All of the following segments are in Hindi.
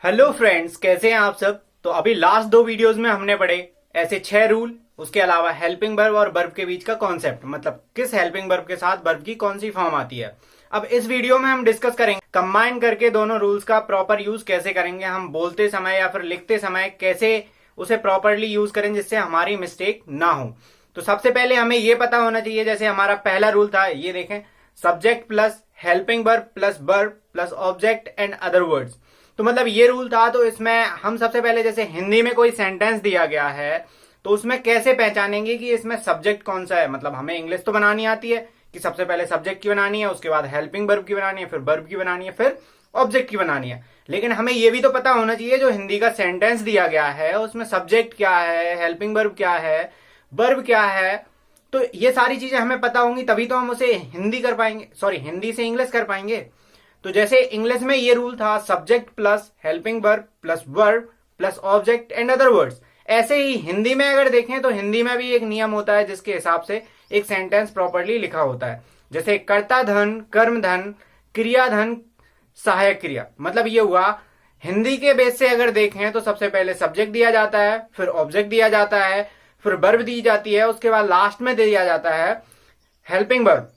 हेलो फ्रेंड्स, कैसे हैं आप सब। तो अभी लास्ट दो वीडियोस में हमने पढ़े ऐसे 6 रूल, उसके अलावा हेल्पिंग वर्ब और वर्ब के बीच का कॉन्सेप्ट, मतलब किस हेल्पिंग वर्ब के साथ वर्ब की कौन सी फॉर्म आती है। अब इस वीडियो में हम डिस्कस करेंगे कंबाइन करके दोनों रूल्स का प्रॉपर यूज कैसे करेंगे, हम बोलते समय या फिर लिखते समय कैसे उसे प्रॉपरली यूज करें जिससे हमारी मिस्टेक ना हो। तो सबसे पहले हमें यह पता होना चाहिए, जैसे हमारा पहला रूल था, ये देखें, subject plus helping verb plus verb plus object and other words. तो मतलब ये रूल था। तो इसमें हम सबसे पहले जैसे हिंदी में कोई सेंटेंस दिया गया है तो उसमें कैसे पहचानेंगे कि इसमें सब्जेक्ट कौन सा है। मतलब हमें इंग्लिश तो बनानी आती है कि सबसे पहले सब्जेक्ट की बनानी है, उसके बाद हेल्पिंग वर्ब की बनानी है, फिर वर्ब की बनानी है, फिर ऑब्जेक्ट की बनानी है। लेकिन हमें यह भी तो पता होना चाहिए जो हिंदी का सेंटेंस दिया गया है उसमें सब्जेक्ट क्या है, हेल्पिंग वर्ब क्या है, वर्ब क्या है। तो ये सारी चीजें हमें पता होंगी तभी तो हम उसे हिंदी कर पाएंगे, सॉरी हिंदी से इंग्लिश कर पाएंगे। तो जैसे इंग्लिश में ये रूल था, subject plus helping verb plus verb plus object and other words. ऐसे ही हिंदी में अगर देखें तो हिंदी में भी एक नियम होता है जिसके हिसाब से एक सेंटेंस प्रॉपरली लिखा होता है। जैसे कर्ता धन, कर्म धन, क्रिया धन, सहायक क्रिया। मतलब ये हुआ हिंदी के बेस से अगर देखें तो सबसे पहले सब्जेक्ट दिया जाता है, फिर ऑब्जेक्ट दिया जाता है, फिर वर्ब दी जाती है, उसके बाद लास्ट में दिया जाता है हेल्पिंग वर्ब।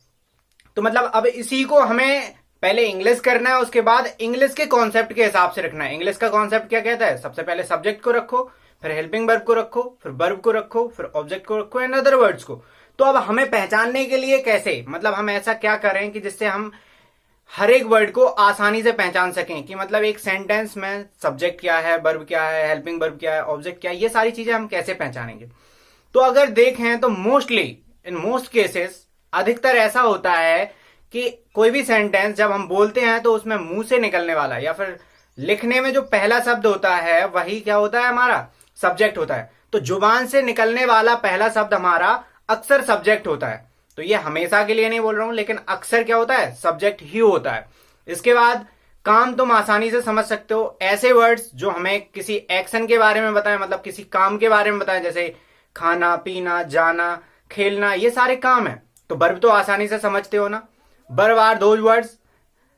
तो मतलब अब इसी को हमें पहले इंग्लिश करना है, उसके बाद इंग्लिश के कॉन्सेप्ट के हिसाब से रखना है। इंग्लिश का कॉन्सेप्ट क्या कहता है, सबसे पहले सब्जेक्ट को रखो, फिर हेल्पिंग वर्ब को रखो, फिर वर्ब को रखो, फिर ऑब्जेक्ट को रखो एंड अदर वर्ड्स को। तो अब हमें पहचानने के लिए कैसे, मतलब हम ऐसा क्या करें कि जिससे हम हर एक वर्ड को आसानी से पहचान सकें कि मतलब एक सेंटेंस में सब्जेक्ट क्या है, वर्ब क्या है, हेल्पिंग वर्ब क्या है, ऑब्जेक्ट क्या है, ये सारी चीजें हम कैसे पहचानेंगे। तो अगर देखें तो मोस्टली इन मोस्ट केसेस अधिकतर ऐसा होता है कि कोई भी सेंटेंस जब हम बोलते हैं तो उसमें मुंह से निकलने वाला या फिर लिखने में जो पहला शब्द होता है वही क्या होता है, हमारा सब्जेक्ट होता है। तो जुबान से निकलने वाला पहला शब्द हमारा अक्सर सब्जेक्ट होता है। तो ये हमेशा के लिए नहीं बोल रहा हूं, लेकिन अक्सर क्या होता है, सब्जेक्ट ही होता है। इसके बाद काम तुम आसानी से समझ सकते हो, ऐसे वर्ड्स जो हमें किसी एक्शन के बारे में बताएं, मतलब किसी काम के बारे में बताएं, जैसे खाना पीना, जाना, खेलना, ये सारे काम है। तो वर्ब तो आसानी से समझते हो ना। Verb are those words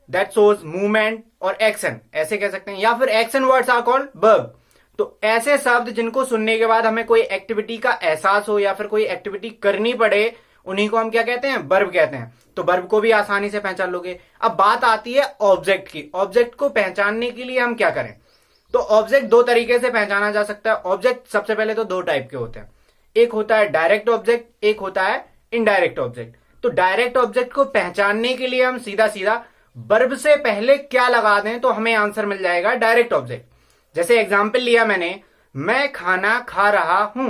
that shows movement और एक्शन, ऐसे कह सकते हैं, या फिर action words are called verb. तो ऐसे शब्द जिनको सुनने के बाद हमें कोई एक्टिविटी का एहसास हो या फिर कोई एक्टिविटी करनी पड़े, उन्हीं को हम क्या कहते हैं, वर्ब कहते हैं। तो वर्ब को भी आसानी से पहचान लोगे। अब बात आती है ऑब्जेक्ट की। ऑब्जेक्ट को पहचानने के लिए हम क्या करें। तो ऑब्जेक्ट दो तरीके से पहचाना जा सकता है। ऑब्जेक्ट सबसे पहले तो दो टाइप के होते हैं, एक होता है डायरेक्ट ऑब्जेक्ट, एक होता है इनडायरेक्ट ऑब्जेक्ट। तो डायरेक्ट ऑब्जेक्ट को पहचानने के लिए हम सीधा सीधा वर्ब से पहले क्या लगा दें तो हमें आंसर मिल जाएगा डायरेक्ट ऑब्जेक्ट। जैसे एग्जांपल लिया मैंने, मैं खाना खा रहा हूं,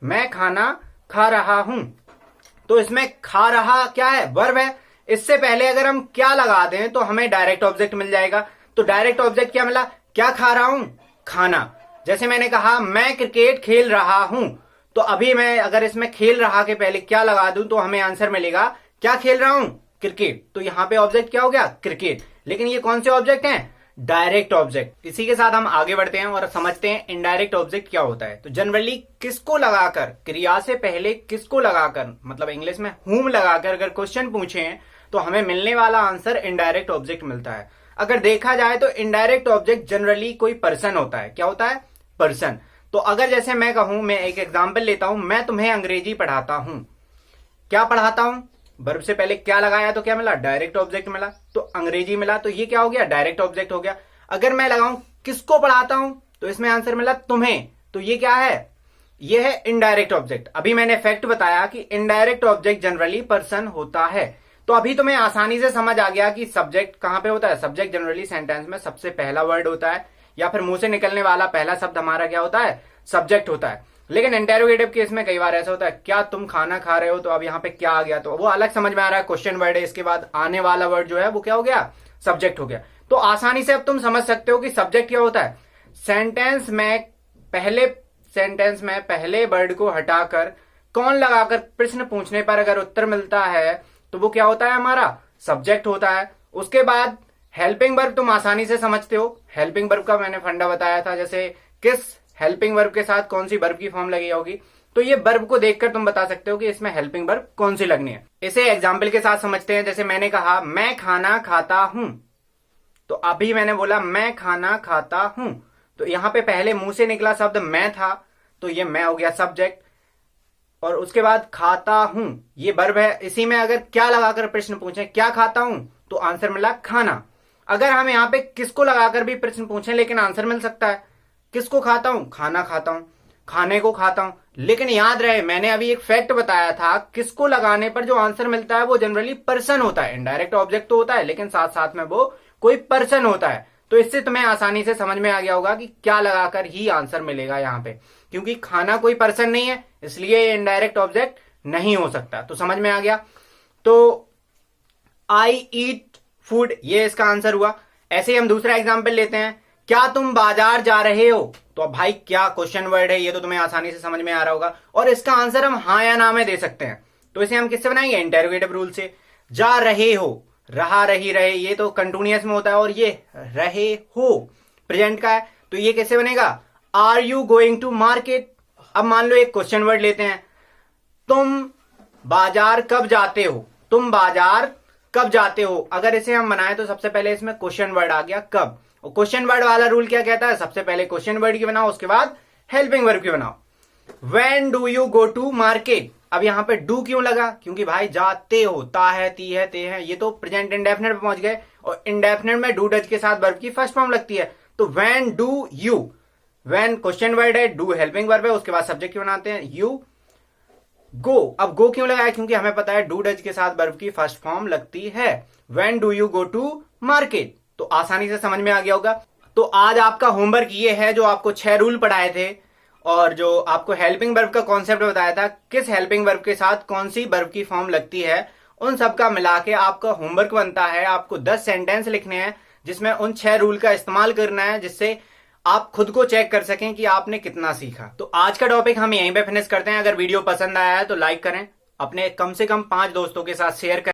मैं खाना खा रहा हूं। तो इसमें खा रहा क्या है, वर्ब है। इससे पहले अगर हम क्या लगा दें तो हमें डायरेक्ट ऑब्जेक्ट मिल जाएगा। तो डायरेक्ट ऑब्जेक्ट क्या मिला, क्या खा रहा हूं, खाना। जैसे मैंने कहा मैं क्रिकेट खेल रहा हूं, तो अभी मैं अगर इसमें खेल रहा के पहले क्या लगा दूं तो हमें आंसर मिलेगा क्या खेल रहा हूं, क्रिकेट। तो यहां पे ऑब्जेक्ट क्या हो गया, क्रिकेट। लेकिन ये कौन से ऑब्जेक्ट हैं, डायरेक्ट ऑब्जेक्ट। इसी के साथ हम आगे बढ़ते हैं और समझते हैं इनडायरेक्ट ऑब्जेक्ट क्या होता है। तो जनरली किसको लगाकर, क्रिया से पहले किसको लगाकर, मतलब इंग्लिश में हुम लगाकर अगर क्वेश्चन पूछे तो हमें मिलने वाला आंसर इनडायरेक्ट ऑब्जेक्ट मिलता है। अगर देखा जाए तो इनडायरेक्ट ऑब्जेक्ट जनरली कोई पर्सन होता है। क्या होता है, पर्सन। तो अगर जैसे मैं कहूं, मैं एक एग्जांपल लेता हूं, मैं तुम्हें अंग्रेजी पढ़ाता हूं। क्या पढ़ाता हूं, वर्ब से पहले क्या लगाया तो क्या मिला, डायरेक्ट ऑब्जेक्ट मिला, तो अंग्रेजी मिला, तो ये क्या हो गया, डायरेक्ट ऑब्जेक्ट हो गया। अगर मैं लगाऊं किसको पढ़ाता हूं तो इसमें आंसर मिला तुम्हें, तो ये क्या है, ये है इनडायरेक्ट ऑब्जेक्ट। अभी मैंने फैक्ट बताया कि इनडायरेक्ट ऑब्जेक्ट जनरली पर्सन होता है। तो अभी तुम्हें आसानी से समझ आ गया कि सब्जेक्ट कहां पे होता है। सब्जेक्ट जनरली सेंटेंस में सबसे पहला वर्ड होता है या फिर मुंह से निकलने वाला पहला शब्द हमारा क्या होता है, सब्जेक्ट होता है। लेकिन इंटेरोगेटिव केस में कई बार ऐसा होता है, क्या तुम खाना खा रहे हो, तो अब यहाँ पे क्या आ गया, तो वो अलग समझ में आ रहा है, क्वेश्चन वर्ड है, इसके बाद आने वाला वर्ड जो है वो क्या हो गया, सब्जेक्ट हो गया। तो आसानी से अब तुम समझ सकते हो कि सब्जेक्ट क्या होता है। सेंटेंस में पहले वर्ड को हटाकर कौन लगाकर प्रश्न पूछने पर अगर उत्तर मिलता है तो वो क्या होता है, हमारा सब्जेक्ट होता है। उसके बाद हेल्पिंग वर्ब तुम आसानी से समझते हो। हेल्पिंग वर्ब का मैंने फंडा बताया था, जैसे किस हेल्पिंग वर्ब के साथ कौन सी वर्ब की फॉर्म लगी होगी। तो ये वर्ब को देखकर तुम बता सकते हो कि इसमें हेल्पिंग वर्ब कौन सी लगनी है। इसे एग्जाम्पल के साथ समझते हैं। जैसे मैंने कहा मैं खाना खाता हूं, तो अभी मैंने बोला मैं खाना खाता हूं, तो यहां पे पहले मुंह से निकला शब्द मैं था, तो ये मैं हो गया सब्जेक्ट, और उसके बाद खाता हूं ये वर्ब है। इसी में अगर क्या लगाकर प्रश्न पूछे क्या खाता हूं, तो आंसर मिला खाना। अगर हम यहां पे किसको लगाकर भी प्रश्न पूछें लेकिन आंसर मिल सकता है। किसको खाता हूं, खाना खाता हूं, खाने को खाता हूं। लेकिन याद रहे मैंने अभी एक फैक्ट बताया था, किसको लगाने पर जो आंसर मिलता है वो जनरली पर्सन होता है। इनडायरेक्ट ऑब्जेक्ट तो होता है लेकिन साथ साथ में वो कोई पर्सन होता है। तो इससे तुम्हें आसानी से समझ में आ गया होगा कि क्या लगाकर ही आंसर मिलेगा यहां पे, क्योंकि खाना कोई पर्सन नहीं है इसलिए ये इनडायरेक्ट ऑब्जेक्ट नहीं हो सकता। तो समझ में आ गया। तो आई ईट फूड ये इसका आंसर हुआ। ऐसे ही हम दूसरा एग्जाम्पल लेते हैं, क्या तुम बाजार जा रहे हो। तो अब भाई क्या क्वेश्चन वर्ड है, ये तो तुम्हें आसानी से समझ में आ रहा होगा, और इसका आंसर हम हाँ या ना में दे सकते हैं। तो इसे हम किससे बनाएंगे, इंटेरोगेटिव रूल से। जा रहे हो, रहा रही रहे ये तो कंटिन्यूअस में होता है, और ये रहे हो प्रेजेंट का है, तो ये कैसे बनेगा, are you going to market. अब मान लो एक क्वेश्चन वर्ड लेते हैं, तुम बाजार कब जाते हो, तुम बाजार कब जाते हो। अगर इसे हम बनाए तो सबसे पहले इसमें क्वेश्चन वर्ड आ गया कब, और क्वेश्चन वर्ड वाला रूल क्या कहता है, सबसे पहले क्वेश्चन वर्ड की बनाओ उसके बाद हेल्पिंग वर्ब की बनाओ। When do you go to market. अब यहां पे डू क्यों लगा, क्योंकि भाई जाते हो, ता है, ती है, ते है, ये तो प्रेजेंट इंडेफिनिट पे पहुंच गए, और इंडेफिनिट में डू डज के साथ वर्ब की फर्स्ट फॉर्म लगती है। तो when do you, when question word है, डू हेल्पिंग वर्ब है, उसके बाद सब्जेक्ट की बनाते हैं, यू गो। अब गो क्यों लगाया, क्योंकि हमें पता है डू डज के साथ वर्ब की फर्स्ट फॉर्म लगती है। When do you go to market, तो आसानी से समझ में आ गया होगा। तो आज आपका होमवर्क ये है, जो आपको 6 रूल पढ़ाए थे और जो आपको हेल्पिंग वर्ब का कॉन्सेप्ट बताया था, किस हेल्पिंग वर्ब के साथ कौन सी वर्ब की फॉर्म लगती है, उन सब का मिला के आपका होमवर्क बनता है। आपको 10 सेंटेंस लिखने हैं जिसमें उन 6 रूल का इस्तेमाल करना है, जिससे आप खुद को चेक कर सकें कि आपने कितना सीखा। तो आज का टॉपिक हम यहीं पे फिनिश करते हैं। अगर वीडियो पसंद आया है तो लाइक करें, अपने कम से कम 5 दोस्तों के साथ शेयर करें।